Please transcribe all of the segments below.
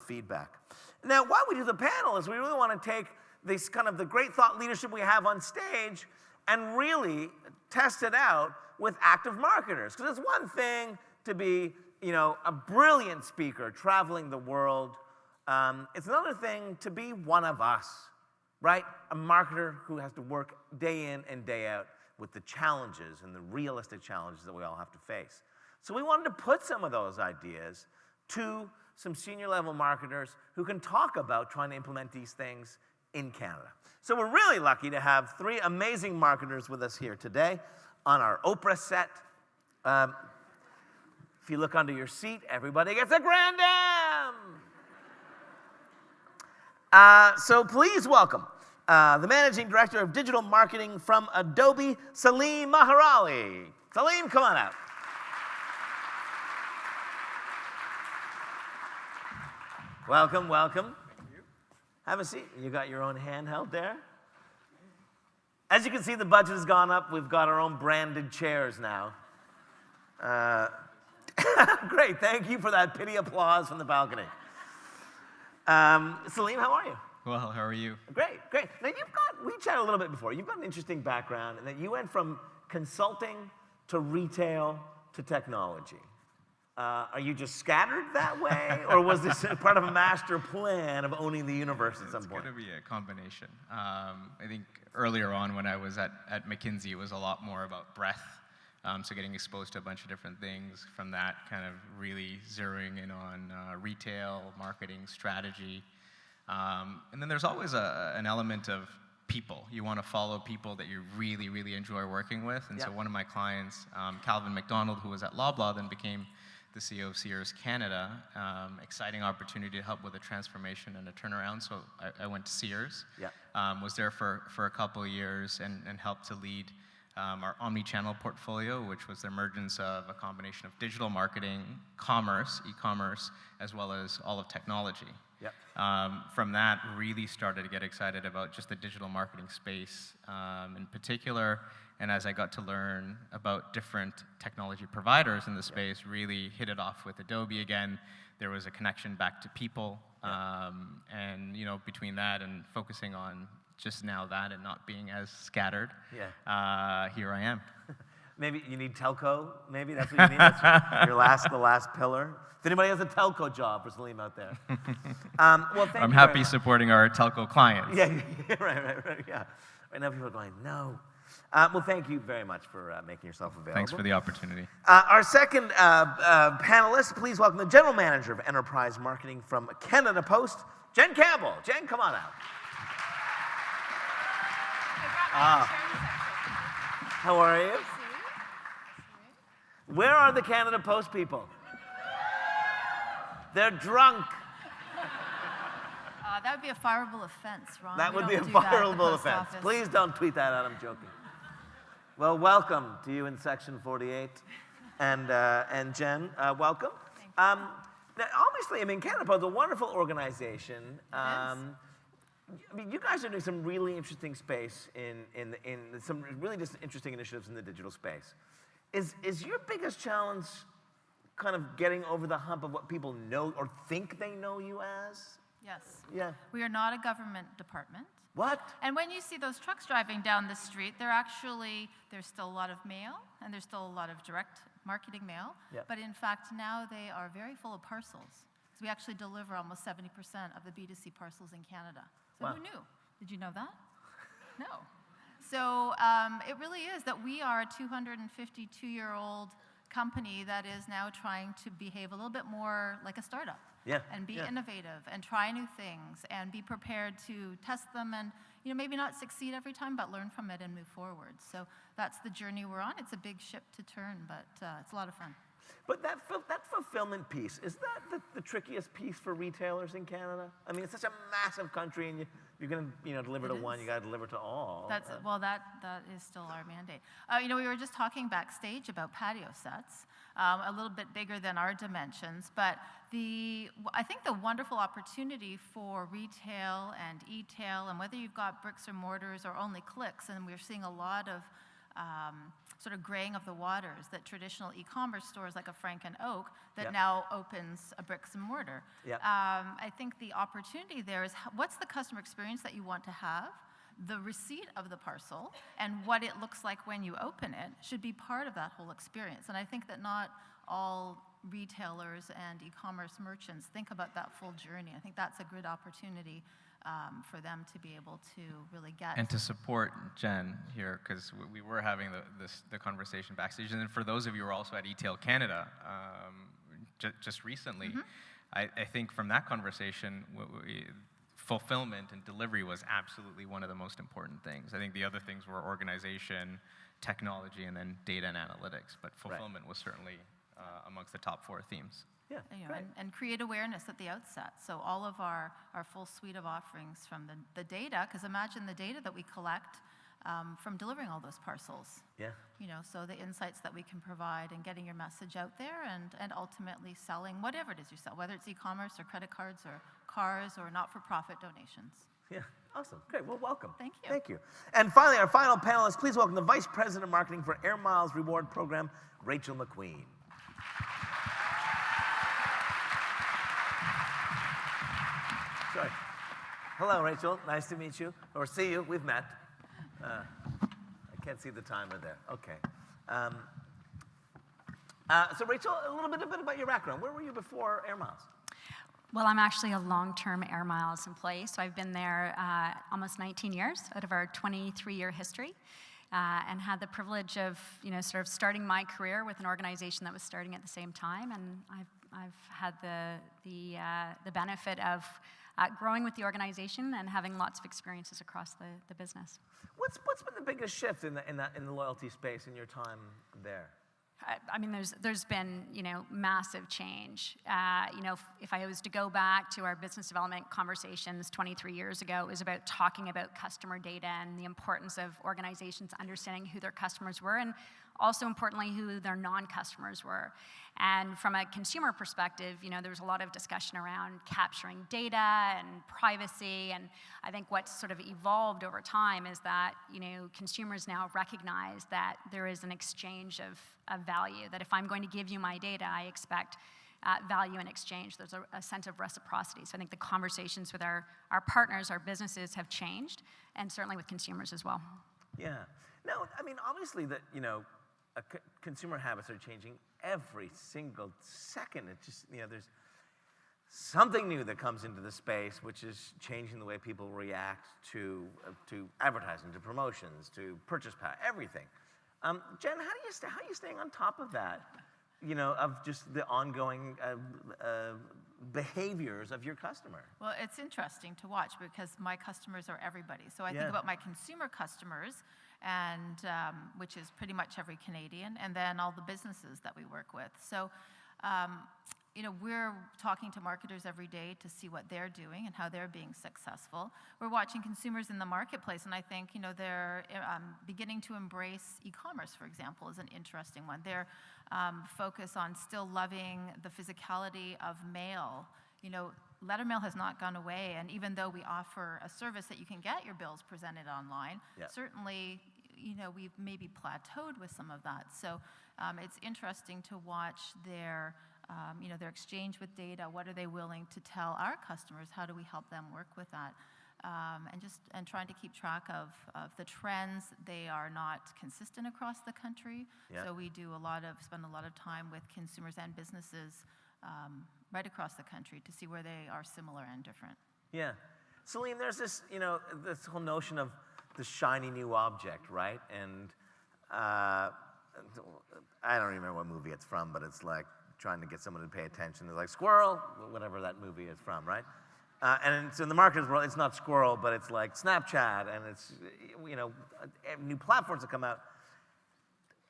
feedback. Now, why we do the panel is we really want to take this kind of the great thought leadership we have on stage and really test it out with active marketers. Because it's one thing to be, a brilliant speaker traveling the world. It's another thing to be one of us, right? A marketer who has to work day in and day out with the challenges and the realistic challenges that we all have to face. So we wanted to put some of those ideas to some senior level marketers who can talk about trying to implement these things in Canada. So we're really lucky to have three amazing marketers with us here today on our Oprah set. If you look under your seat, everybody gets a Grand Am! So please welcome the Managing Director of Digital Marketing from Adobe, Salim Maherali. Salim, come on out. Welcome, welcome. Thank you. Have a seat. You got your own handheld there. As you can see, the budget has gone up. We've got our own branded chairs now. Great, thank you for that pity applause from the balcony. Salim, how are you? Well, how are you? Great, great. Now we chatted a little bit before. You've got an interesting background in that you went from consulting to retail to technology. Are you just scattered that way, or was this part of a master plan of owning the universe at some point? It's going to be a combination. I think earlier on when I was at McKinsey, it was a lot more about breadth. So getting exposed to a bunch of different things from that, kind of really zeroing in on retail, marketing, strategy. And then there's always an element of people. You want to follow people that you really, really enjoy working with. And so one of my clients, Calvin McDonald, who was at Loblaw, then became the CEO of Sears Canada. Exciting opportunity to help with a transformation and a turnaround. So I went to Sears, was there for a couple of years and helped to lead our omni-channel portfolio, which was the emergence of a combination of digital marketing, commerce, e-commerce, as well as all of technology. From that, really started to get excited about just the digital marketing space in particular. And as I got to learn about different technology providers in the space, really hit it off with Adobe again. There was a connection back to people. And between that and focusing on just now that and not being as scattered, here I am. Maybe you need telco, maybe that's what you need? That's the last pillar. If anybody has a telco job for Salim out there. Well, I'm happy supporting our telco clients. Right, yeah. Right now people are going, no. Well, thank you very much for making yourself available. Thanks for the opportunity. Our second panelist, please welcome the General Manager of Enterprise Marketing from Canada Post, Jen Campbell. Jen, come on out. How are you? Where are the Canada Post people? They're drunk. That would be a fireable offense, Ron. That would be a fireable offense. Please don't tweet that out. I'm joking. Well, welcome to you in Section 48, and Jen, welcome. Thank you. Now, obviously, Canada Post is a wonderful organization. You guys are doing some really interesting space in some really just interesting initiatives in the digital space. Is your biggest challenge kind of getting over the hump of what people know or think they know you as? Yes. Yeah. We are not a government department. What? And when you see those trucks driving down the street, there's still a lot of mail, and there's still a lot of direct marketing mail. Yeah. But in fact, now they are very full of parcels. So we actually deliver almost 70% of the B2C parcels in Canada. So Wow. Who knew? Did you know that? No. So it really is that we are a 252-year-old company that is now trying to behave a little bit more like a startup. And be innovative and try new things and be prepared to test them and maybe not succeed every time, but learn from it and move forward. So that's the journey we're on. It's a big ship to turn, but it's a lot of fun. But that fulfillment piece, is that the trickiest piece for retailers in Canada? It's such a massive country, and you're going to deliver to one, you got to deliver to all. That is still our mandate. We were just talking backstage about patio sets, a little bit bigger than our dimensions, but I think the wonderful opportunity for retail and e-tail, and whether you've got bricks or mortars or only clicks, and we're seeing a lot of sort of graying of the waters that traditional e-commerce stores like a Frank and Oak that Yep. now opens a bricks and mortar. Yep. I think the opportunity there is what's the customer experience that you want to have, the receipt of the parcel, and what it looks like when you open it should be part of that whole experience. And I think that not all retailers and e-commerce merchants think about that full journey. I think that's a good opportunity for them to be able to really get. And to support Jen here, because we were having the conversation backstage, and then for those of you who are also at eTail Canada just recently, I think from that conversation, fulfillment and delivery was absolutely one of the most important things. I think the other things were organization, technology, and then data and analytics, but fulfillment was certainly amongst the top 4 themes. Yeah, You know, and create awareness at the outset. So all of our full suite of offerings from the data, because imagine the data that we collect from delivering all those parcels. Yeah. You know, so the insights that we can provide and getting your message out there and ultimately selling whatever it is you sell, whether it's e-commerce or credit cards or cars or not-for-profit donations. Yeah, awesome. Great, well, welcome. Thank you. Thank you. And finally, our final panelist, please welcome the Vice President of Marketing for Air Miles Reward Program, Rachel MacQueen. Sorry. Hello, Rachel. Nice to meet you, or see you. We've met. I can't see the timer there. Okay. So Rachel, a little bit about your background. Where were you before Air Miles? Well, I'm actually a long-term Air Miles employee, so I've been there almost 19 years out of our 23-year history, and had the privilege of, sort of starting my career with an organization that was starting at the same time, and I've had the benefit of growing with the organization and having lots of experiences across the business. What's been the biggest shift in the loyalty space in your time there? I mean, there's been, massive change. If I was to go back to our business development conversations 23 years ago, it was about talking about customer data and the importance of organizations understanding who their customers were, and also importantly, who their non-customers were. And from a consumer perspective, there was a lot of discussion around capturing data and privacy. And I think what's sort of evolved over time is that, consumers now recognize that there is an exchange of value, that if I'm going to give you my data, I expect value in exchange. There's a sense of reciprocity. So I think the conversations with our partners, our businesses have changed, and certainly with consumers as well. Yeah. Now, I mean, obviously that, consumer habits are changing every single second. It just, there's something new that comes into the space, which is changing the way people react to advertising, to promotions, to purchase power, everything. Jen, how are you staying on top of that? Of just the ongoing behaviors of your customer? Well, it's interesting to watch because my customers are everybody. So I think about my consumer customers, and which is pretty much every Canadian, and then all the businesses that we work with. So, we're talking to marketers every day to see what they're doing and how they're being successful. We're watching consumers in the marketplace, and I think, they're beginning to embrace e-commerce, for example, is an interesting one. Their focus on still loving the physicality of mail. Letter mail has not gone away, and even though we offer a service that you can get your bills presented online, certainly, we've maybe plateaued with some of that. So it's interesting to watch their exchange with data. What are they willing to tell our customers? How do we help them work with that? And trying to keep track of the trends. They are not consistent across the country, so we do spend a lot of time with consumers and businesses right across the country to see where they are similar and different. Yeah. Salim, there's this, this whole notion of the shiny new object, right? And I don't remember what movie it's from, but it's like trying to get someone to pay attention. They're like, squirrel, whatever that movie is from, right? And so in the marketing world, it's not squirrel, but it's like Snapchat, and it's, new platforms that come out.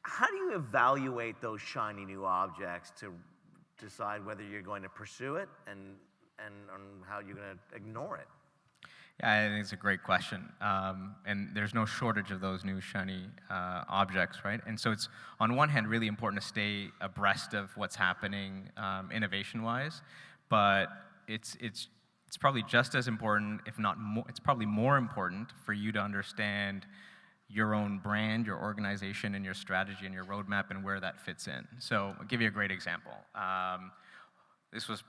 How do you evaluate those shiny new objects to decide whether you're going to pursue it and how you're going to ignore it? Yeah, I think it's a great question. And there's no shortage of those new shiny objects, right? And so it's, on one hand, really important to stay abreast of what's happening innovation-wise, but it's probably just as important, if not more, it's probably more important for you to understand your own brand, your organization, and your strategy and your roadmap and where that fits in. So I'll give you a great example. This was,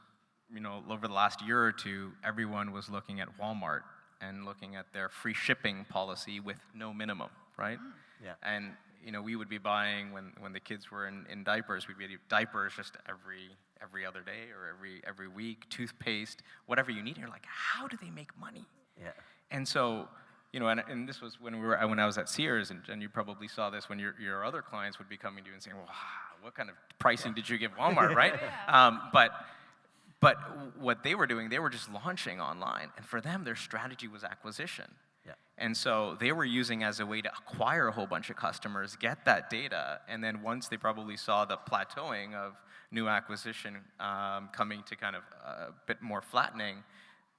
over the last year or two, everyone was looking at Walmart and looking at their free shipping policy with no minimum, right? Yeah. And we would be buying when the kids were in diapers. We'd be diapers just every other day or every week, toothpaste, whatever you need. And you're like, how do they make money? Yeah. And so, and this was when I was at Sears, and you probably saw this when your other clients would be coming to you and saying, well, what kind of pricing did you give Walmart, right? But what they were doing, they were just launching online, and for them, their strategy was acquisition. Yeah. And so they were using as a way to acquire a whole bunch of customers, get that data, and then once they probably saw the plateauing of new acquisition coming to kind of a bit more flattening,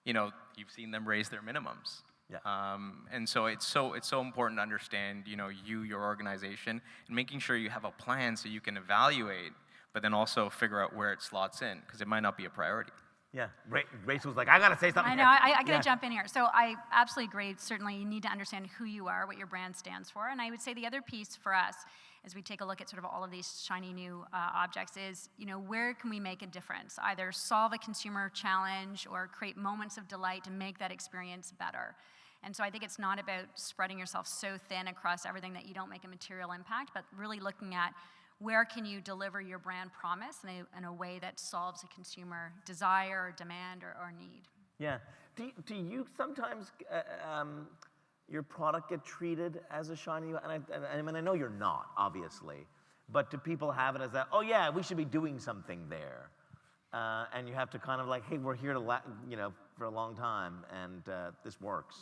you've seen them raise their minimums. Yeah. And so it's so important to understand, your organization, and making sure you have a plan so you can evaluate, but then also figure out where it slots in, because it might not be a priority. Yeah, Rachel's like, I gotta say something. I know, I gotta jump in here. So I absolutely agree. Certainly, you need to understand who you are, what your brand stands for. And I would say the other piece for us, as we take a look at sort of all of these shiny new objects, is where can we make a difference? Either solve a consumer challenge or create moments of delight to make that experience better. And so I think it's not about spreading yourself so thin across everything that you don't make a material impact, but really looking at where can you deliver your brand promise in a way that solves a consumer desire or demand or need. Yeah. Do you sometimes, your product get treated as a shiny, and I know you're not, obviously, but do people have it as that, oh yeah, we should be doing something there? And you have to kind of like, hey, we're here to, for a long time, and this works.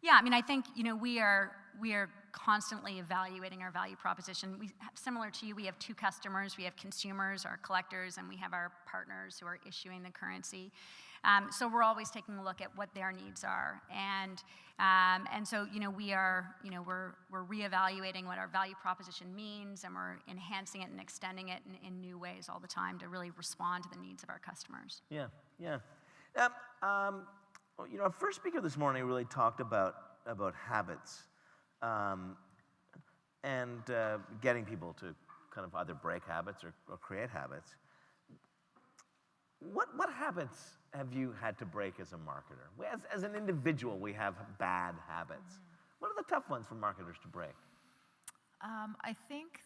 Yeah, I think we are constantly evaluating our value proposition. Similar to you, we have two customers. We have consumers, our collectors, and we have our partners who are issuing the currency. So we're always taking a look at what their needs are, and so we're reevaluating what our value proposition means, and we're enhancing it and extending it in new ways all the time to really respond to the needs of our customers. Yeah, yeah. Our first speaker this morning really talked about habits and getting people to kind of either break habits or create habits. What habits have you had to break as a marketer? As an individual, we have bad habits. What are the tough ones for marketers to break? I think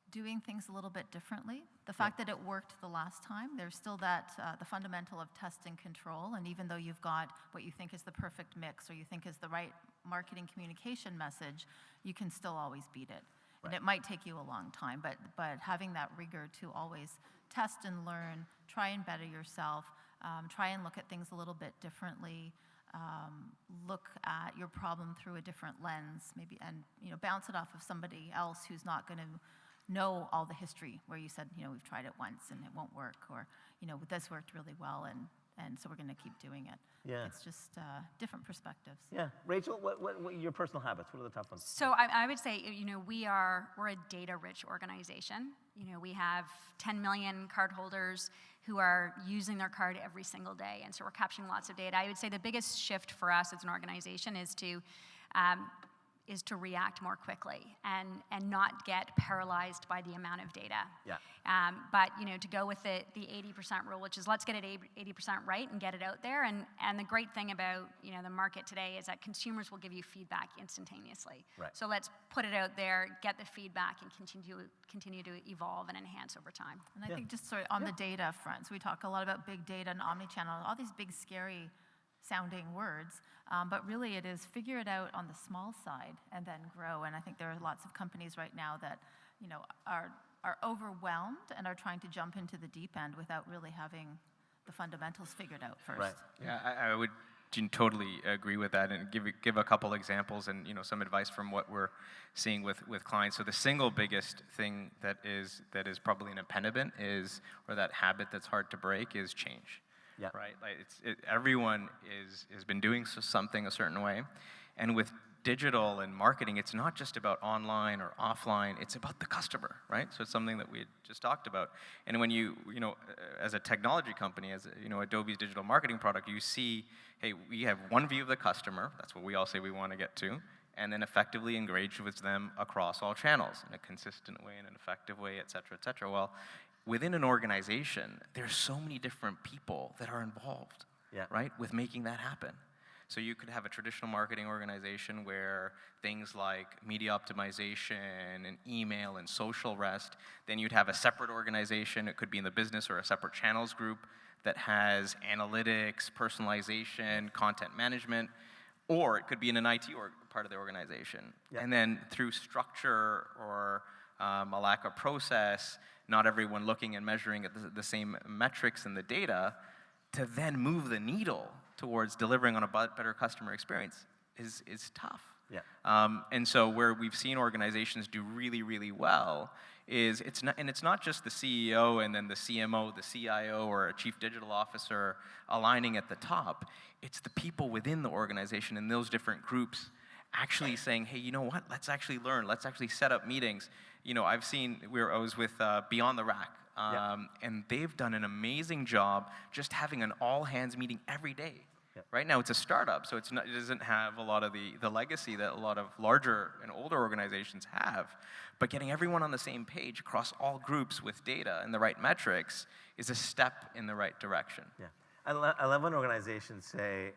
doing things a little bit differently. The fact that it worked the last time, there's still that, the fundamental of test and control, and even though you've got what you think is the perfect mix or you think is the right marketing communication message, you can still always beat it. Right. And it might take you a long time, but having that rigor to always test and learn, try and better yourself, try and look at things a little bit differently, look at your problem through a different lens, maybe, and bounce it off of somebody else who's not going to know all the history where you said, we've tried it once and it won't work, or, this worked really well and so we're going to keep doing it. Yeah. It's just different perspectives. Yeah. Rachel, what your personal habits? What are the tough ones? So I would say, we're a data-rich organization. We have 10 million cardholders who are using their card every single day, and so we're capturing lots of data. I would say the biggest shift for us as an organization is to react more quickly and not get paralyzed by the amount of data. Yeah. But to go with the 80% rule, which is let's get it 80% right and get it out there. And the great thing about the market today is that consumers will give you feedback instantaneously. Right. So let's put it out there, get the feedback, and continue to evolve and enhance over time. And I think just sort of on the data front, so we talk a lot about big data and omnichannel, all these big scary sounding words, but really it is figure it out on the small side and then grow. And I think there are lots of companies right now that are overwhelmed and are trying to jump into the deep end without really having the fundamentals figured out first. Right. Yeah, I would totally agree with that, and give a couple examples and some advice from what we're seeing with clients. So the single biggest thing that is probably an impediment or that habit that's hard to break is change. Yeah. Right. Like everyone has been doing something a certain way, and with digital and marketing, it's not just about online or offline, it's about the customer, right? So it's something that we had just talked about. And when you know, as a technology company, as you know, Adobe's digital marketing product, you see, hey, we have one view of the customer, that's what we all say we want to get to, and then effectively engage with them across all channels in a consistent way, in an effective way, et cetera, et cetera. Well, within an organization, there's so many different people that are involved, right, with making that happen. So you could have a traditional marketing organization where things like media optimization and email and social rest, then you'd have a separate organization, it could be in the business or a separate channels group that has analytics, personalization, content management, or it could be in an IT part of the organization. And then through structure or a lack of process, not everyone looking and measuring at the same metrics in the data, to then move the needle towards delivering on a better customer experience is tough. And so where we've seen organizations do really, really well is it's not just the CEO and then the CMO, the CIO, or a chief digital officer aligning at the top. It's the people within the organization in those different groups actually saying, hey, you know what? Let's actually learn. Let's actually set up meetings. You know, I was with Beyond the Rack. And they've done an amazing job just having an all-hands meeting every day. Right now, it's a startup, so it doesn't have a lot of the legacy that a lot of larger and older organizations have. But getting everyone on the same page across all groups with data and the right metrics is a step in the right direction. I love when organizations say,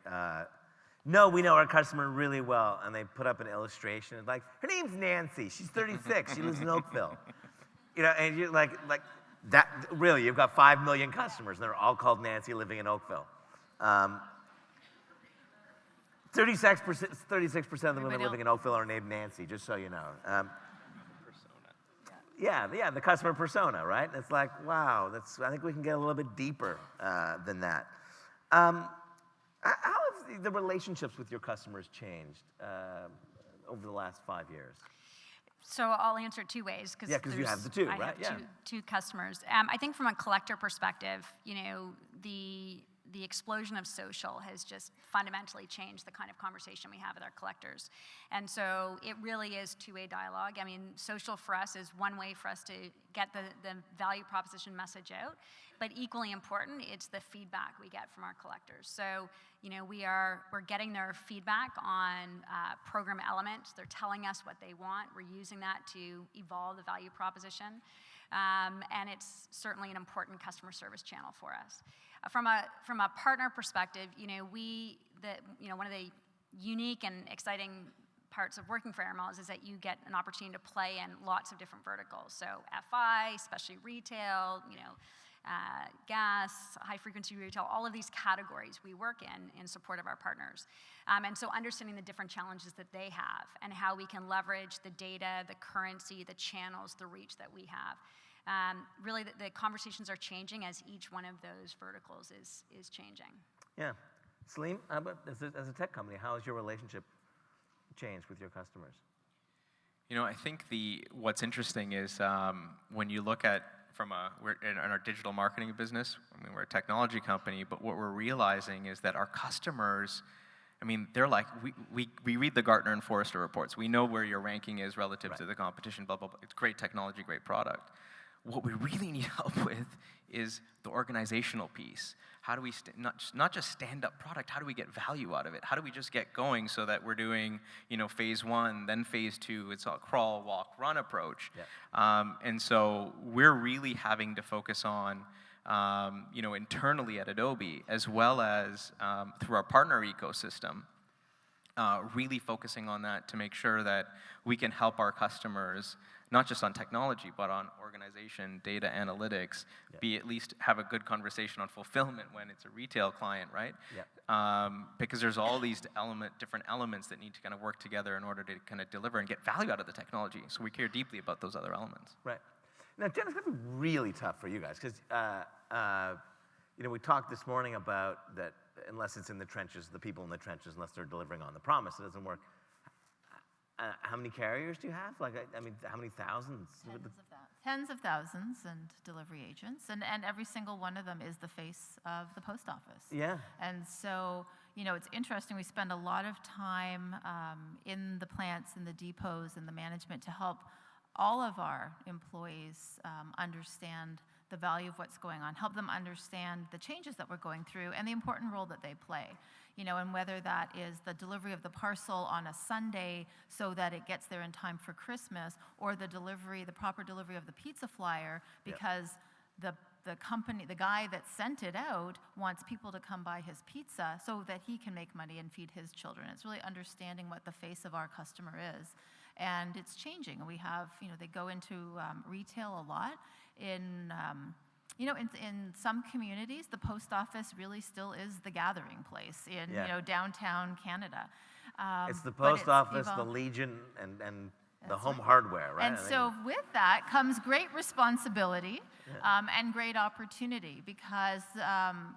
no, we know our customer really well, and they put up an illustration. It's like, her name's Nancy. She's 36. She lives in Oakville. You know, and you're like that. Really, you've got 5 million customers, and they're all called Nancy living in Oakville. 36% of the women living in Oakville are named Nancy, just so you know. Yeah, the customer persona, right? And it's like, wow, I think we can get a little bit deeper than that. How have the relationships with your customers changed over the last 5 years? So I'll answer it two ways. Yeah, because you have the two, right? I have two customers. I think from a collector perspective, you know, the explosion of social has just fundamentally changed the kind of conversation we have with our collectors. And so it really is two-way dialogue. I mean, social for us is one way for us to get the value proposition message out, but equally important, it's the feedback we get from our collectors. So, you know, we're getting their feedback on program elements. They're telling us what they want. We're using that to evolve the value proposition. And it's certainly an important customer service channel for us. From a partner perspective, you know, one of the unique and exciting parts of working for Airmiles is that you get an opportunity to play in lots of different verticals. So FI, especially retail, you know, gas, high frequency retail, all of these categories we work in support of our partners. And so understanding the different challenges that they have and how we can leverage the data, the currency, the channels, the reach that we have. Really, the conversations are changing as each one of those verticals is changing. Yeah. Salim, how about as a tech company, how has your relationship changed with your customers? You know, I think what's interesting is when you look at we're in our digital marketing business. I mean, we're a technology company, but what we're realizing is that our customers, I mean, they're like, we read the Gartner and Forrester reports. We know where your ranking is relative to the competition, blah, blah, blah. It's great technology, great product. What we really need help with is the organizational piece. How do we not just stand up product? How do we get value out of it? How do we just get going so that we're doing, you know, phase 1, then phase 2? It's a crawl, walk, run approach. And so we're really having to focus on, you know, internally at Adobe, as well as through our partner ecosystem, really focusing on that to make sure that we can help our customers, not just on technology, but on organization, data analytics, be at least have a good conversation on fulfillment when it's a retail client, right? Because there's all these different elements that need to kind of work together in order to kind of deliver and get value out of the technology. So we care deeply about those other elements. Right. Now, Jen, it's going to be really tough for you guys because, you know, we talked this morning about that unless it's in the trenches, the people in the trenches, unless they're delivering on the promise, it doesn't work. How many carriers do you have? Like, I mean, how many thousands? Tens of thousands. Tens of thousands and delivery agents, and every single one of them is the face of the post office. Yeah. And so, it's interesting. We spend a lot of time in the plants, in the depots, in the management to help all of our employees understand the value of what's going on, help them understand the changes that we're going through and the important role that they play. And whether that is the delivery of the parcel on a Sunday so that it gets there in time for Christmas, or the proper delivery of the pizza flyer because the company, the guy that sent it out wants people to come buy his pizza so that he can make money and feed his children. It's really understanding what the face of our customer is. And it's changing. We have, they go into retail a lot. In some communities, the post office really still is the gathering place in, downtown Canada. It's the post office, the Legion, and the home hardware, right? And so with that comes great responsibility and great opportunity, because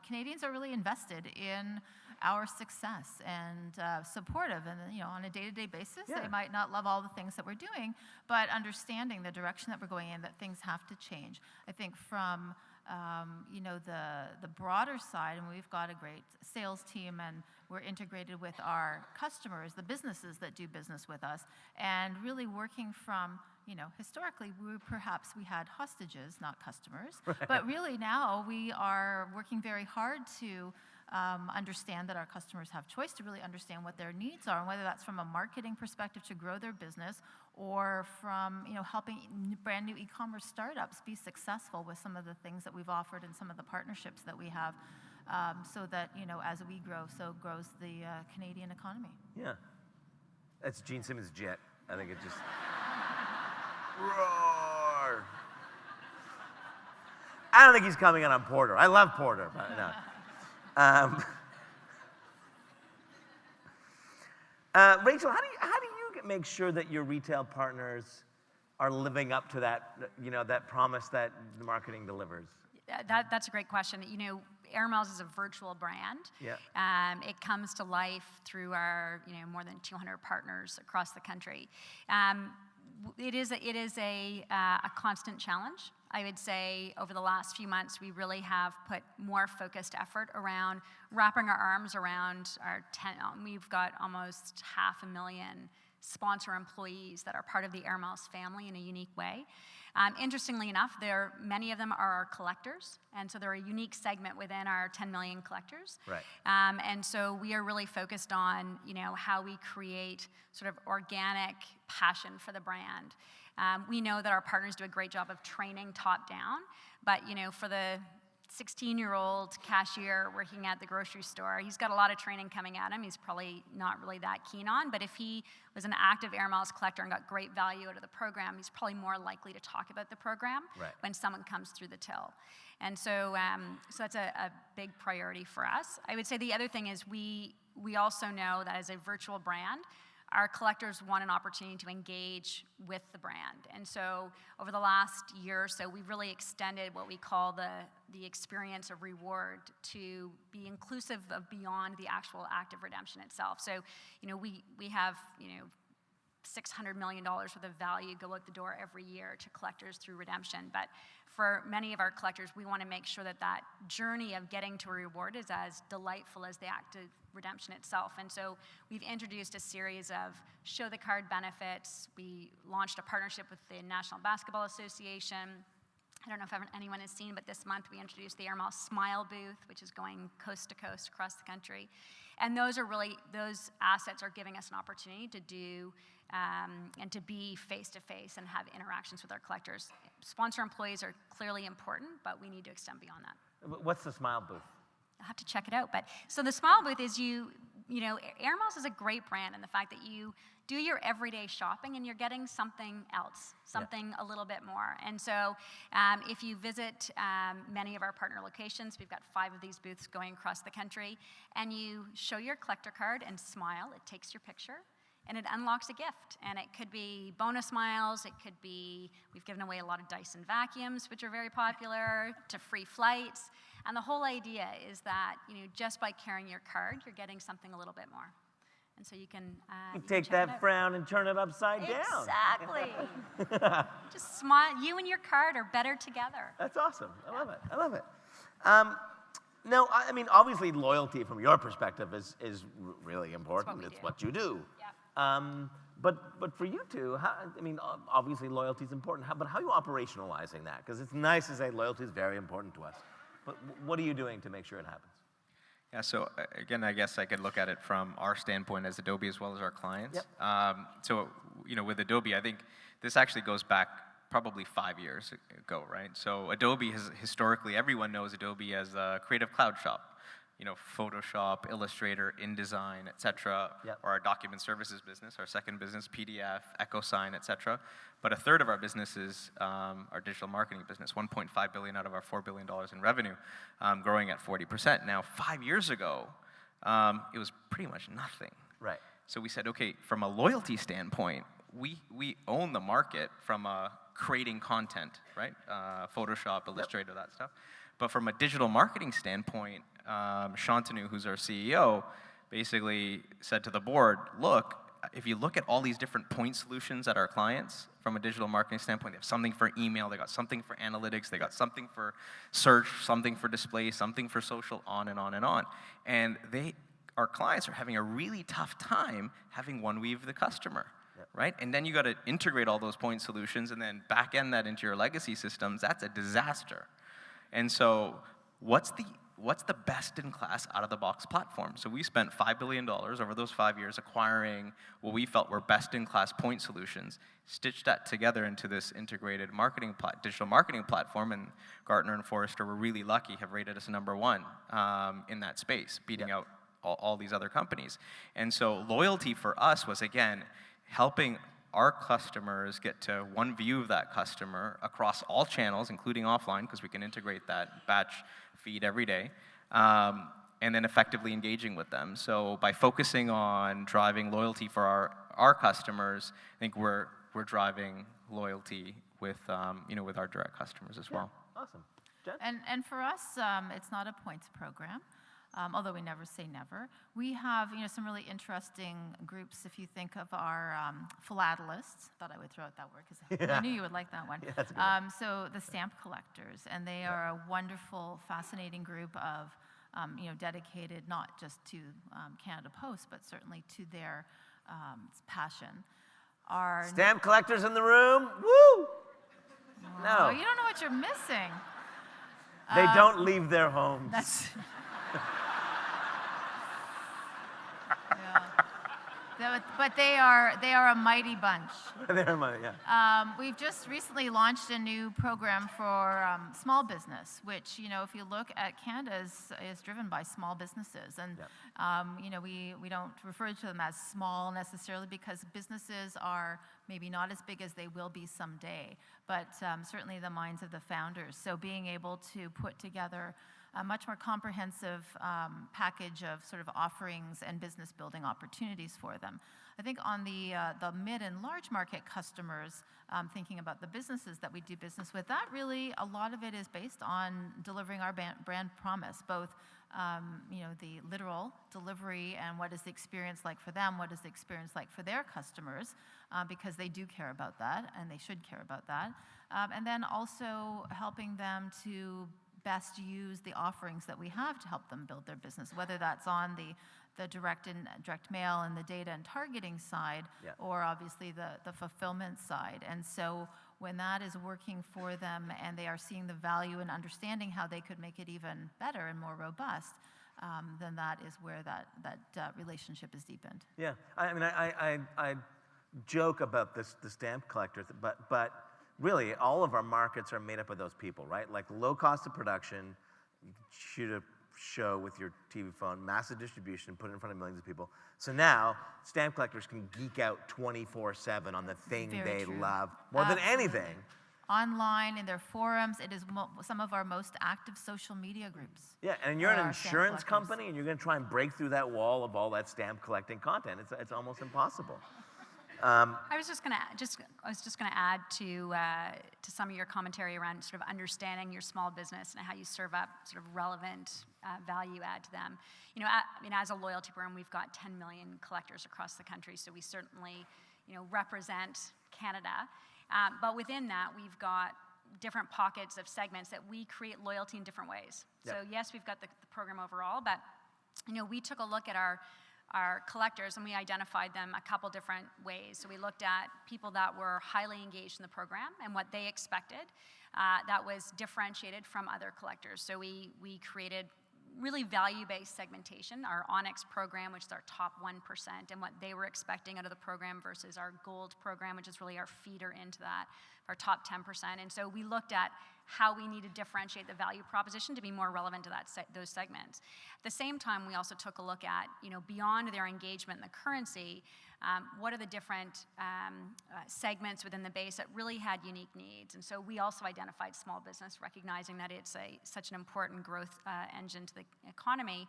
Canadians are really invested in our success and supportive, and on a day-to-day basis, they might not love all the things that we're doing, but understanding the direction that we're going in, that things have to change. I think from the broader side, and we've got a great sales team, and we're integrated with our customers, the businesses that do business with us, and really working from, historically we had hostages, not customers, but really now we are working very hard to understand that our customers have choice, to really understand what their needs are, and whether that's from a marketing perspective to grow their business, or from helping brand new e-commerce startups be successful with some of the things that we've offered and some of the partnerships that we have, so that as we grow, so grows the Canadian economy. Yeah, that's Gene Simmons' jet. I think it just roar. I don't think he's coming in on Porter. I love Porter, but no. Rachel, how do you make sure that your retail partners are living up to that, that promise that the marketing delivers? That's a great question. Air Miles is a virtual brand. Yeah. It comes to life through our more than 200 partners across the country. It is a constant challenge. I would say over the last few months, we really have put more focused effort around wrapping our arms around we've got almost 500,000 sponsor employees that are part of the Air Miles family in a unique way. Interestingly enough, many of them are our collectors, and so they're a unique segment within our 10 million collectors. Right. And so we are really focused on, how we create sort of organic passion for the brand. We know that our partners do a great job of training top down, but for the 16-year-old cashier working at the grocery store, he's got a lot of training coming at him. He's probably not really that keen on, but if he was an active Air Miles collector and got great value out of the program, he's probably more likely to talk about the program when someone comes through the till. And so that's a big priority for us. I would say the other thing is we also know that as a virtual brand, our collectors want an opportunity to engage with the brand. And so over the last year or so, we've really extended what we call the experience of reward to be inclusive of beyond the actual act of redemption itself. So, we have, $600 million worth of value go out the door every year to collectors through redemption. But for many of our collectors, we want to make sure that journey of getting to a reward is as delightful as the act of redemption itself. And so we've introduced a series of show the card benefits. We launched a partnership with the National Basketball Association. I don't know if anyone has seen, but this month we introduced the Air Miles Smile booth, which is going coast to coast across the country. And those assets are giving us an opportunity to do and to be face-to-face and have interactions with our collectors. Sponsor employees are clearly important, but we need to extend beyond that. What's the Smile booth? I'll have to check it out. But so the Smile booth is Air Miles is a great brand in the fact that you do your everyday shopping and you're getting something else, something a little bit more. And so if you visit many of our partner locations, we've got 5 of these booths going across the country, and you show your collector card and smile, it takes your picture, and it unlocks a gift. And it could be bonus miles, it could be, we've given away a lot of Dyson vacuums, which are very popular, to free flights. And the whole idea is that, just by carrying your card, you're getting something a little bit more. And so you can Take check it that out. frown and turn it upside down. Exactly. Just smile. You and your card are better together. That's awesome. I love it. I love it. No, I mean, obviously, loyalty from your perspective is really important. It's what you do. Yeah. But for you two, I mean, obviously, loyalty is important. But how are you operationalizing that? Because it's nice to say loyalty is very important to us. But what are you doing to make sure it happens? Yeah, so again, I guess I could look at it from our standpoint as Adobe as well as our clients. Yep. So, with Adobe, I think this actually goes back probably 5 years ago, right? So Adobe has historically, everyone knows Adobe as a creative cloud shop. Photoshop, Illustrator, InDesign, et cetera, Yep. or our document services business, our second business, PDF, EchoSign, et cetera. But a third of our business is our digital marketing business, $1.5 billion out of our $4 billion in revenue, growing at 40%. Now, 5 years ago, it was pretty much nothing. Right. So we said, okay, from a loyalty standpoint, we own the market from creating content, right? Photoshop, Illustrator, that stuff. But from a digital marketing standpoint, Shantanu, who's our CEO, basically said to the board, look, if you look at all these different point solutions at our clients from a digital marketing standpoint, they have something for email, they got something for analytics, they got something for search, something for display, something for social, on and on and on. And our clients are having a really tough time having one weave the customer. Yep. Right? And then you got to integrate all those point solutions and then back end that into your legacy systems. That's a disaster. And so what's the best-in-class out-of-the-box platform? So we spent $5 billion over those 5 years acquiring what we felt were best-in-class point solutions, stitched that together into this integrated digital marketing platform, and Gartner and Forrester were really lucky, have rated us #1 in that space, beating out all these other companies. And so loyalty for us was, again, helping our customers get to one view of that customer across all channels, including offline, because we can integrate that batch feed every day, and then effectively engaging with them. So by focusing on driving loyalty for our customers, I think we're driving loyalty with with our direct customers as well. Awesome. Jen? And for us, it's not a points program. Although we never say never. We have some really interesting groups. If you think of our philatelists, thought I would throw out that word because I knew you would like that one. Yeah, that's a good one. So the stamp collectors, and they are a wonderful, fascinating group of dedicated not just to Canada Post, but certainly to their passion. Our Stamp collectors in the room? Woo! No. you don't know what you're missing. They don't leave their homes. That's. But they are a mighty bunch. They're money, yeah. We've just recently launched a new program for small business, which if you look at Canada is driven by small businesses, and we don't refer to them as small necessarily because businesses are maybe not as big as they will be someday, but certainly the minds of the founders. So being able to put together a much more comprehensive package of sort of offerings and business building opportunities for them. I think on the mid and large market customers, thinking about the businesses that we do business with, that really, a lot of it is based on delivering our brand promise, both the literal delivery and what is the experience like for them, what is the experience like for their customers, because they do care about that and they should care about that. And then also helping them to best use the offerings that we have to help them build their business, whether that's on the direct mail and the data and targeting side, or obviously the fulfillment side. And so when that is working for them and they are seeing the value and understanding how they could make it even better and more robust, then that is where that relationship is deepened. Yeah, I mean, I joke about the stamp collectors, but really, all of our markets are made up of those people, right? Like low cost of production, you can shoot a show with your TV phone, massive distribution, put it in front of millions of people. So now, stamp collectors can geek out 24/7 on the thing they love more than anything. Online, in their forums, it is some of our most active social media groups. Yeah, and you're an insurance company, and you're going to try and break through that wall of all that stamp collecting content. It's almost impossible. I was just going to add to some of your commentary around sort of understanding your small business and how you serve up sort of relevant value add to them. As a loyalty program, we've got 10 million collectors across the country, so we certainly, represent Canada. But within that, we've got different pockets of segments that we create loyalty in different ways. Yep. So yes, we've got the program overall, but we took a look at our collectors and we identified them a couple different ways. So we looked at people that were highly engaged in the program and what they expected that was differentiated from other collectors. So we created really value-based segmentation, our Onyx program, which is our top 1%, and what they were expecting out of the program versus our Gold program, which is really our feeder into that, our top 10%. And so we looked at how we need to differentiate the value proposition to be more relevant to those segments. At the same time, we also took a look at, beyond their engagement in the currency, what are the different segments within the base that really had unique needs. And so we also identified small business, recognizing that it's such an important growth engine to the economy.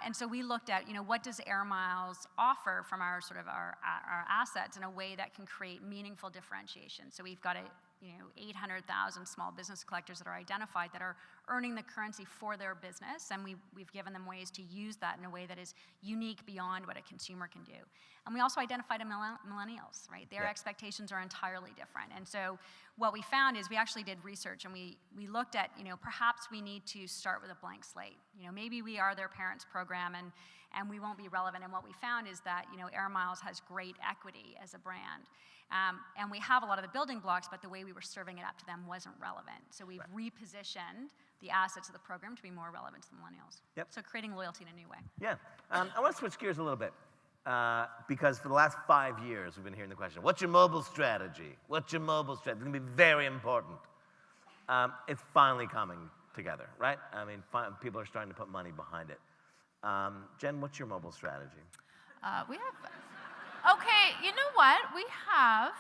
And so we looked at, what does Air Miles offer from our assets in a way that can create meaningful differentiation. So we've got 800,000 small business collectors that are identified that are earning the currency for their business, and we've given them ways to use that in a way that is unique beyond what a consumer can do. And we also identified millennials, right? Their expectations are entirely different. And so what we found is we actually did research and we looked at, perhaps we need to start with a blank slate. Maybe we are their parents' program and we won't be relevant. And what we found is that, Air Miles has great equity as a brand. And we have a lot of the building blocks, but the way we were serving it up to them wasn't relevant. So we've repositioned the assets of the program to be more relevant to the millennials. Yep. So creating loyalty in a new way. Yeah. I want to switch gears a little bit because for the last 5 years, we've been hearing the question, what's your mobile strategy? What's your mobile strategy? It's going to be very important. It's finally coming together, right? I mean, people are starting to put money behind it. Jen, what's your mobile strategy? Okay, you know what? We have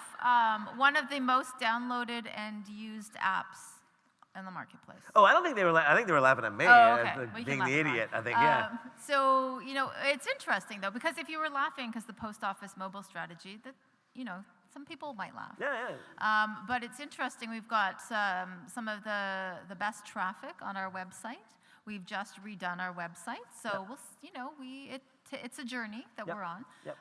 one of the most downloaded and used apps in the marketplace. Oh, I think they were laughing at me being the idiot. I think, yeah. So, it's interesting though, because if you were laughing because the post office mobile strategy, that, some people might laugh. Yeah. But it's interesting. We've got some of the best traffic on our website. We've just redone our website, so it's a journey that we're on. Yep.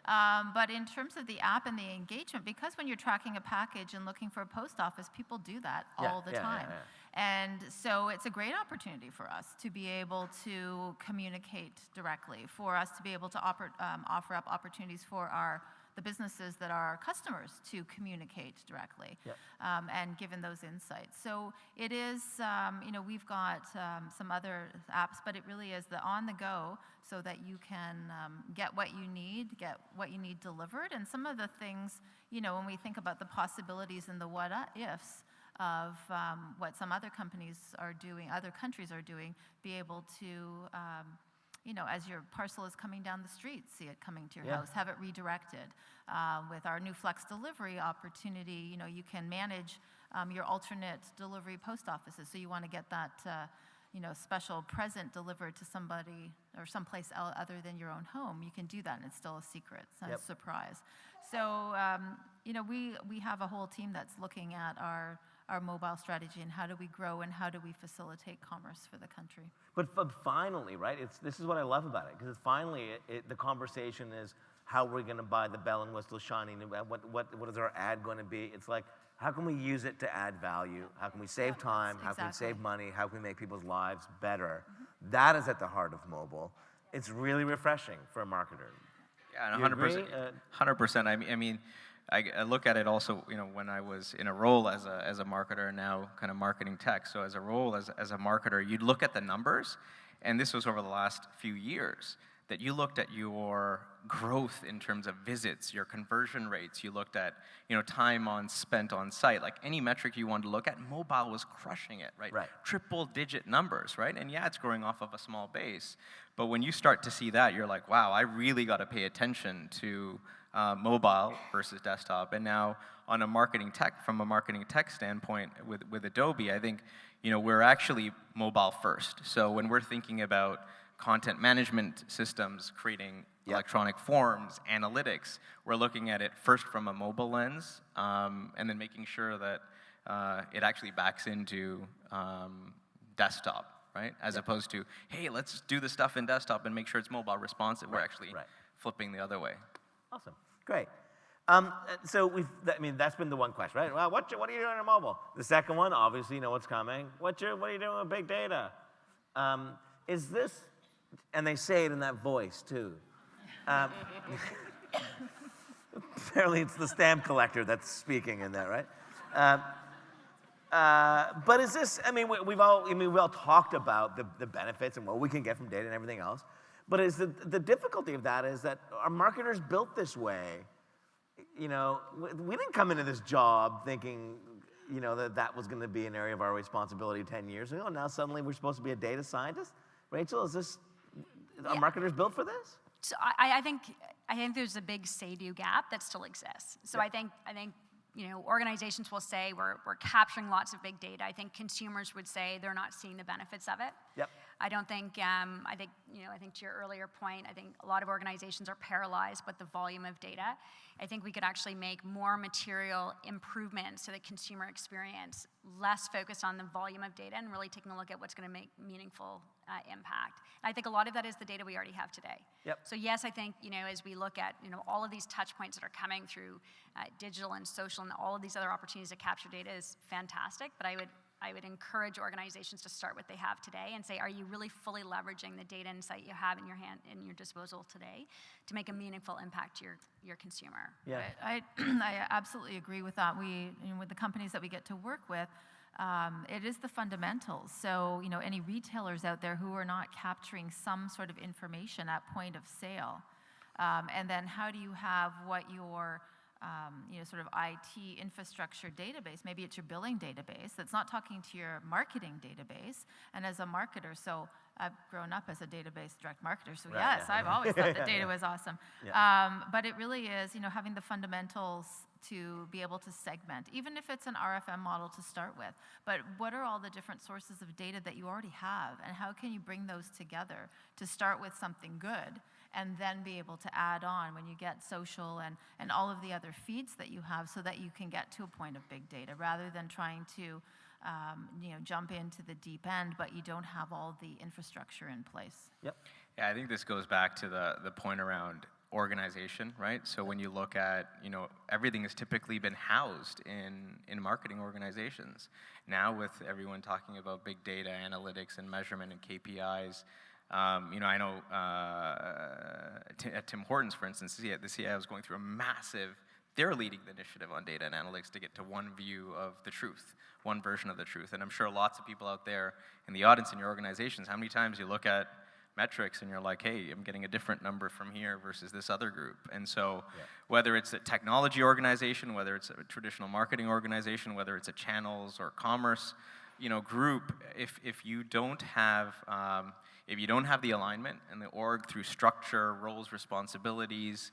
But in terms of the app and the engagement, because when you're tracking a package and looking for a post office, people do that all the time. And so it's a great opportunity for us to be able to communicate directly, for us to be able to offer up opportunities for the businesses that are customers to communicate directly, and given those insights. So it is, we've got some other apps, but it really is the on the go so that you can get what you need delivered. And some of the things, when we think about the possibilities and the what ifs of what some other companies are doing, other countries are doing, be able to, as your parcel is coming down the street, see it coming to your house, have it redirected. With our new flex delivery opportunity, you can manage your alternate delivery post offices. So you want to get that, special present delivered to somebody or someplace other than your own home. You can do that, and it's still a secret. It's not a surprise. So, we have a whole team that's looking at our mobile strategy and how do we grow and how do we facilitate commerce for the country. But finally, right, this is what I love about it, because finally the conversation is how we're going to buy the bell and whistle shining, what is our ad going to be? It's like, how can we use it to add value? How can we save time? How can we save money? How can we make people's lives better? That is at the heart of mobile. It's really refreshing for a marketer. Yeah, and 100%. 100%. I mean, I look at it also, when I was in a role as a marketer and now kind of marketing tech. So as a role as a marketer, you'd look at the numbers, and this was over the last few years, that you looked at your growth in terms of visits, your conversion rates. You looked at, time spent on site. Like any metric you wanted to look at, mobile was crushing it, right? Triple-digit numbers, right? And yeah, it's growing off of a small base. But when you start to see that, you're like, wow, I really got to pay attention to mobile versus desktop. And now from a marketing tech standpoint with Adobe, I think, we're actually mobile first. So when we're thinking about content management systems, creating electronic forms, analytics. We're looking at it first from a mobile lens, and then making sure that it actually backs into desktop, right? As opposed to, hey, let's do the stuff in desktop and make sure it's mobile responsive. We're actually flipping the other way. Awesome, great. So that's been the one question, right? Well, what are you doing on mobile? The second one, obviously, you know what's coming. What are you doing with big data? Is this, and they say it in that voice too. Apparently, it's the stamp collector that's speaking in that, right? But is this? I mean, we all talked about the benefits and what we can get from data and everything else. But is the difficulty of that is that our marketers built this way. You know, we didn't come into this job thinking, you know, that was going to be an area of our responsibility 10 years ago. Now suddenly we're supposed to be a data scientist. Rachel, are marketers built for this? So I think there's a big say-do gap that still exists. So I think you know, organizations will say we're capturing lots of big data. I think consumers would say they're not seeing the benefits of it. Yep. I don't think, I think to your earlier point, I think a lot of organizations are paralyzed with the volume of data. I think we could actually make more material improvements to the consumer experience, less focused on the volume of data and really taking a look at what's going to make meaningful impact. And I think a lot of that is the data we already have today. Yep. So yes, I think, you know, as we look at, you know, all of these touch points that are coming through digital and social and all of these other opportunities to capture data is fantastic, but I would encourage organizations to start what they have today and say, are you really fully leveraging the data insight you have in your hand, in your disposal today, to make a meaningful impact to your consumer? Yeah. I absolutely agree with that. With the companies that we get to work with, it is the fundamentals. So, you know, any retailers out there who are not capturing some sort of information at point of sale, and then how do you have what your sort of IT infrastructure database, maybe it's your billing database that's not talking to your marketing database. And as a marketer, so I've grown up as a database direct marketer, so yes, I've always thought that data was awesome. Yeah. But it really is, you know, having the fundamentals to be able to segment, even if it's an RFM model to start with. But what are all the different sources of data that you already have, and how can you bring those together to start with something good, and then be able to add on when you get social and all of the other feeds that you have, so that you can get to a point of big data, rather than trying to jump into the deep end, but you don't have all the infrastructure in place. Yep. Yeah, I think this goes back to the point around organization, right? So when you look at, you know, everything has typically been housed in marketing organizations. Now with everyone talking about big data analytics and measurement and KPIs, you know, I know at Tim Hortons, for instance, the CIO is going through a massive, they're leading the initiative on data and analytics to get to one view of the truth, one version of the truth. And I'm sure lots of people out there in the audience in your organizations, how many times you look at metrics and you're like, hey, I'm getting a different number from here versus this other group. And so whether it's a technology organization, whether it's a traditional marketing organization, whether it's a channels or commerce, you know, group, if you don't have the alignment and the org through structure, roles, responsibilities,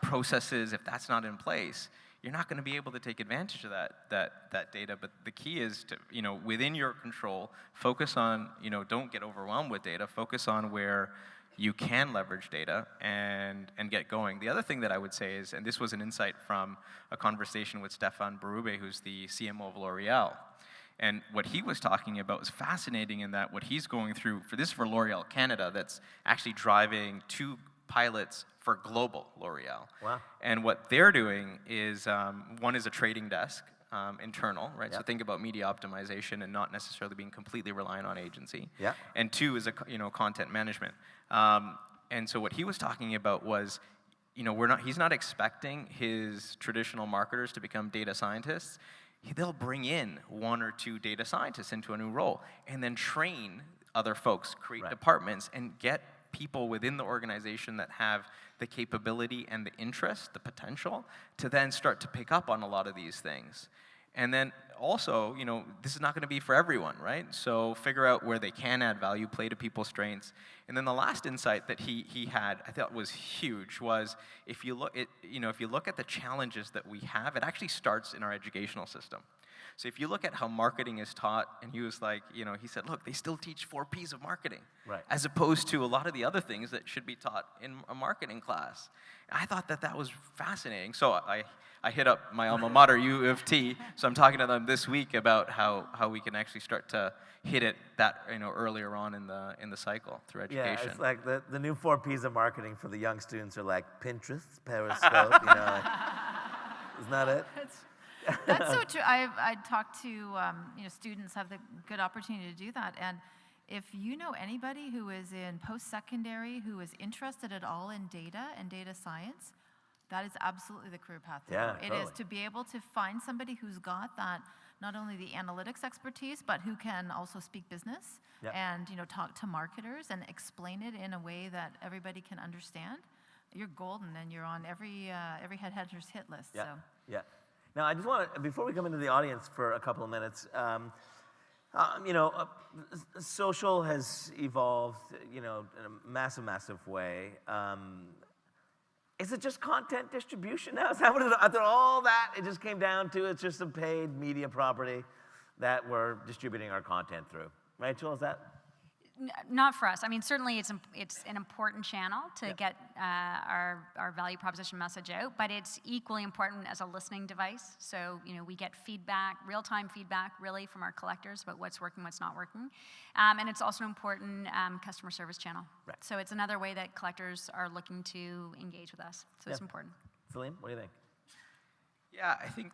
processes, if that's not in place, you're not going to be able to take advantage of that data. But the key is to, you know, within your control, focus on, you know, don't get overwhelmed with data. Focus on where you can leverage data and get going. The other thing that I would say is, and this was an insight from a conversation with Stefan Berube, who's the CMO of L'Oreal. And what he was talking about was fascinating in that what he's going through, for L'Oreal Canada, that's actually driving 2 pilots for global L'Oreal. Wow. And what they're doing is, one is a trading desk, internal, right? Yep. So think about media optimization and not necessarily being completely reliant on agency. Yeah. And 2 is content management. And so what he was talking about was, you know, he's not expecting his traditional marketers to become data scientists. They'll bring in 1 or 2 data scientists into a new role and then train other folks, create departments, and get people within the organization that have the capability and the interest, the potential, to then start to pick up on a lot of these things. And then also, this is not going to be for everyone, right? So figure out where they can add value, play to people's strengths. And then the last insight that he had, I thought was huge, was if you look at the challenges that we have, it actually starts in our educational system. So if you look at how marketing is taught, and he was like, he said, look, they still teach 4 Ps of marketing, right, as opposed to a lot of the other things that should be taught in a marketing class. And I thought that was fascinating. So I hit up my alma mater, U of T, so I'm talking to them this week about how we can actually start to hit it that earlier on in the cycle through education. Yeah, it's like the new 4 Ps of marketing for the young students are like Pinterest, Periscope, isn't that it? That's so true. I talked to students have the good opportunity to do that, and if you know anybody who is in post-secondary who is interested at all in data and data science, that is absolutely the career path to go. It is to be able to find somebody who's got that, not only the analytics expertise, but who can also speak business and talk to marketers and explain it in a way that everybody can understand. You're golden, and you're on every headhunter's hit list. Yeah. So. Yeah. Now, I just want to, before we come into the audience for a couple of minutes, social has evolved, in a massive, massive way. Is it just content distribution now? Is that what after all that, it just came down to it's just a paid media property that we're distributing our content through? Rachel, is that? Not for us. I mean, certainly it's an important channel to get our value proposition message out, but it's equally important as a listening device. So, we get feedback, real-time feedback, really, from our collectors about what's working, what's not working. And it's also an important customer service channel. Right. So it's another way that collectors are looking to engage with us. So it's important. Salim, what do you think? Yeah, I think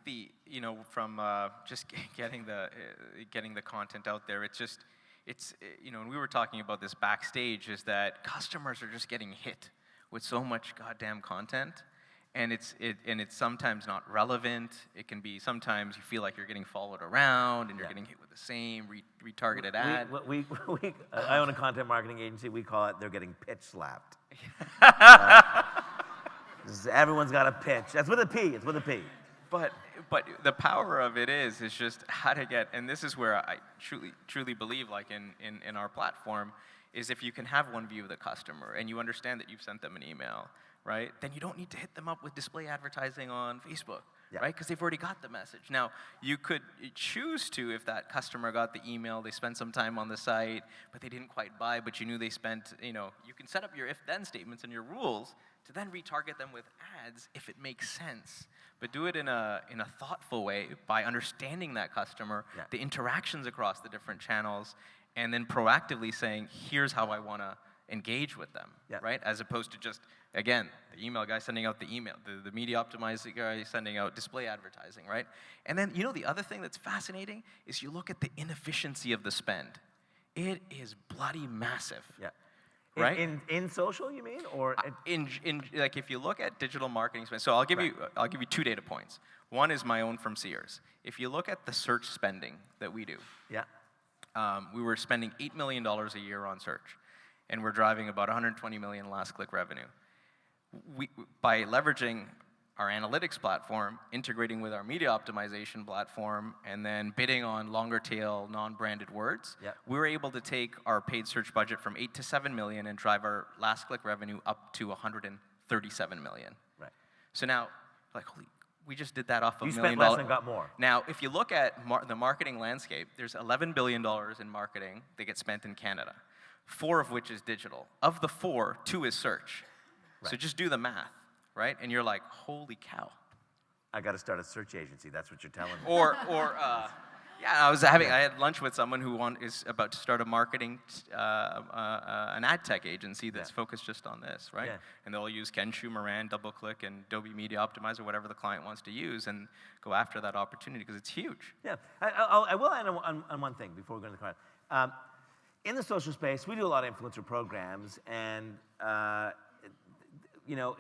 from just getting the content out there, and we were talking about this backstage, is that customers are just getting hit with so much goddamn content, and it's sometimes not relevant. It can be sometimes you feel like you're getting followed around and you're getting hit with the same retargeted ad. I own a content marketing agency. We call it they're getting pitch slapped. Everyone's got a pitch. That's with a P. It's with a P. But the power of it is just how to get, and this is where I truly believe, like in our platform, is if you can have one view of the customer and you understand that you've sent them an email, right? Then you don't need to hit them up with display advertising on Facebook, right? Because they've already got the message. Now, you could choose to, if that customer got the email, they spent some time on the site, but they didn't quite buy, but you knew they spent, you can set up your if-then statements and your rules to then retarget them with ads if it makes sense. But do it in a thoughtful way by understanding that customer, the interactions across the different channels, and then proactively saying, here's how I want to engage with them, right? As opposed to just, again, the email guy sending out the email, the media optimizing guy sending out display advertising, right? And then, the other thing that's fascinating is you look at the inefficiency of the spend. It is bloody massive. Yeah. Right? In social, you mean, or in like if you look at digital marketing spend? So I'll give you 2 data points. One is my own from Sears. If you look at the search spending that we do, we were spending $8 million a year on search, and we're driving about 120 million last click revenue. By leveraging our analytics platform, integrating with our media optimization platform, and then bidding on longer tail, non-branded words, we were able to take our paid search budget from 8 to 7 million and drive our last click revenue up to 137 million. Right. So now, holy, we just did that off $1 million. You spent less and got more. Now, if you look at the marketing landscape, there's $11 billion in marketing that gets spent in Canada, 4 of which is digital. Of the 4, 2 is search. Right. So just do the math. Right? And you're like, holy cow. I got to start a search agency. That's what you're telling me. I had lunch with someone who is about to start a marketing, an ad tech agency that's focused just on this, right? Yeah. And they'll use Kenshu, Moran, DoubleClick, and Adobe Media Optimizer, whatever the client wants to use, and go after that opportunity because it's huge. Yeah. I will end on one thing before we go into the client. In the social space, we do a lot of influencer programs, and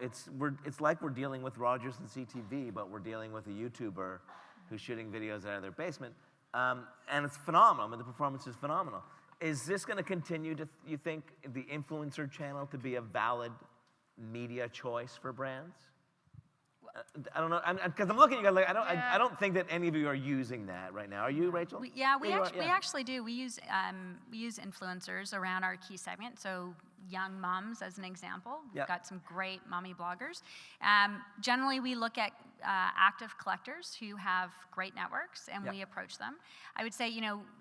it's like we're dealing with Rogers and CTV, but we're dealing with a YouTuber who's shooting videos out of their basement. And it's phenomenal. I mean, the performance is phenomenal. Is this going to continue, you think, the influencer channel to be a valid media choice for brands? I don't know, because I'm looking at you guys like, Yeah. I don't think that any of you are using that right now. Are you, Rachel? We you are? actually do. We use influencers around our key segment. So young moms, as an example, we've Yep. got some great mommy bloggers. Generally, we look at active collectors who have great networks, and Yep. we approach them. I would say,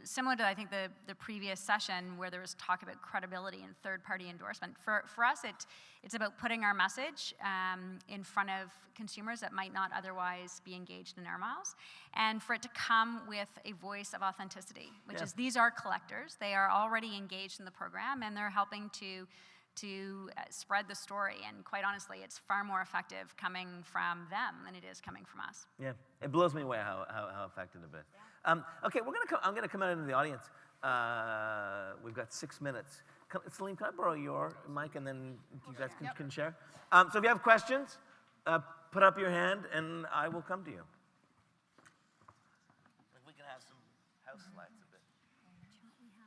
similar to I think the previous session where there was talk about credibility and third-party endorsement. For us, it's about putting our message in front of consumers that might not otherwise be engaged in air miles, and for it to come with a voice of authenticity, which Yeah. is these are collectors. They are already engaged in the program, and they're helping to spread the story. And quite honestly, it's far more effective coming from them than it is coming from us. Yeah, it blows me away how effective it is. Yeah. Okay, I'm gonna come out into the audience. We've got 6 minutes. Salim, can I borrow your mic and then you guys can share? So if you have questions, put up your hand and I will come to you. We can have some house lights a bit.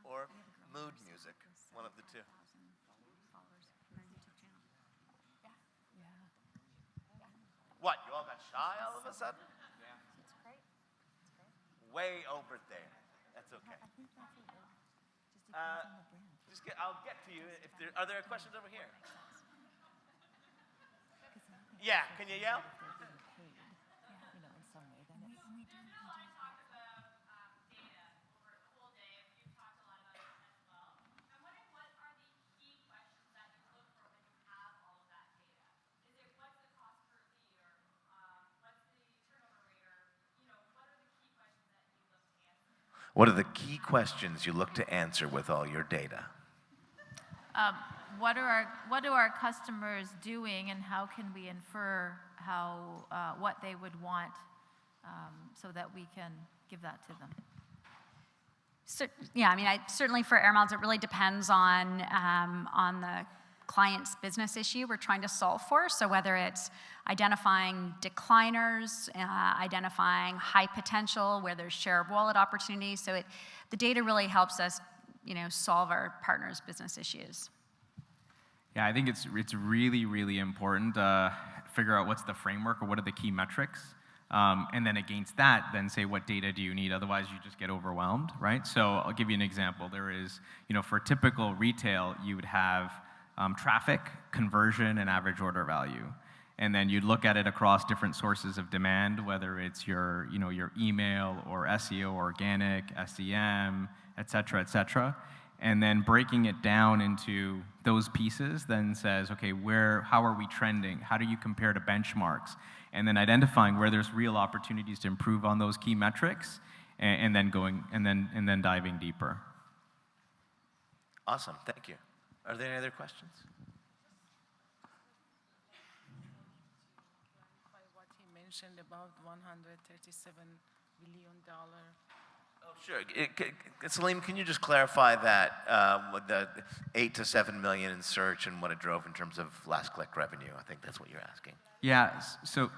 Or mood music, one of the two. What, you all got shy all of a sudden? Yeah. It's great. Way over there. That's okay. I'll get to you if are there questions over here? Yeah, can you yell? What are the key questions you look to answer with all your data? What are our customers doing, and how can we infer what they would want, so that we can give that to them? So, yeah, I mean, certainly for air miles, it really depends on the client's business issue we're trying to solve for. So whether it's identifying decliners, identifying high potential, where there's share of wallet opportunities. So the data really helps us, solve our partners' business issues. Yeah, I think it's really, really important to figure out what's the framework or what are the key metrics. And then against that, then say what data do you need? Otherwise, you just get overwhelmed, right? So I'll give you an example. There is, for typical retail, you would have traffic, conversion, and average order value. And then you'd look at it across different sources of demand, whether it's your email or SEO, organic, SEM, et cetera, and then breaking it down into those pieces then says, okay, how are we trending? How do you compare to benchmarks? And then identifying where there's real opportunities to improve on those key metrics, and then diving deeper. Awesome, thank you. Are there any other questions? What he mentioned about $137 billion. Oh, sure. Salim, can you just clarify that with the 8 to 7 million in search and what it drove in terms of last click revenue? I think that's what you're asking. Yeah, so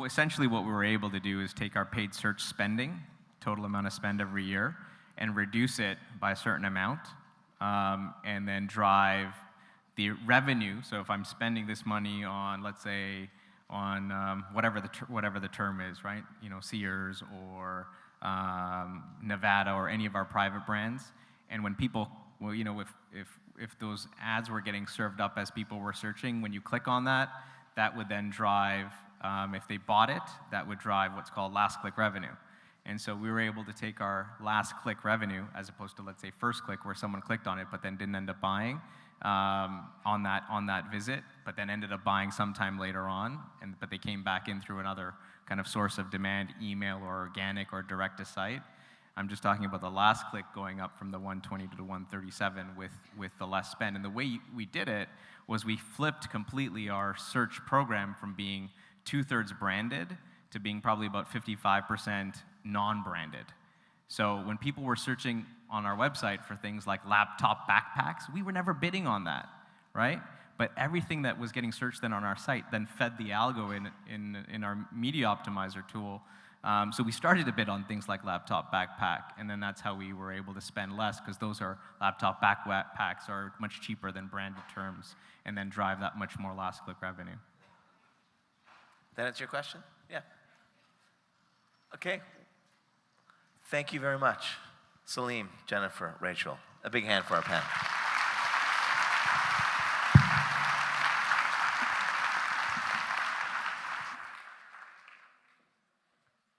essentially what we were able to do is take our paid search spending, total amount of spend every year, and reduce it by a certain amount, and then drive the revenue. So if I'm spending this money on, let's say, on whatever the term is, right? Sears or Nevada or any of our private brands, and when people, if those ads were getting served up as people were searching, when you click on that, that would then drive, if they bought it, that would drive what's called last click revenue. And so we were able to take our last click revenue, as opposed to, let's say, first click, where someone clicked on it but then didn't end up buying on that visit, but then ended up buying sometime later on, but they came back in through another kind of source of demand, email or organic or direct to site. I'm just talking about the last click going up from the 120 to the 137 with the less spend. And the way we did it was we flipped completely our search program from being 2/3 branded to being probably about 55% non-branded. So when people were searching on our website for things like laptop backpacks, we were never bidding on that, right? But everything that was getting searched then on our site then fed the algo in our media optimizer tool. So we started to bid on things like laptop backpack, and then that's how we were able to spend less, because those are laptop backpacks are much cheaper than branded terms, and then drive that much more last click revenue. That answer your question? Yeah. Okay. Thank you very much. Salim, Jennifer, Rachel. A big hand for our panel.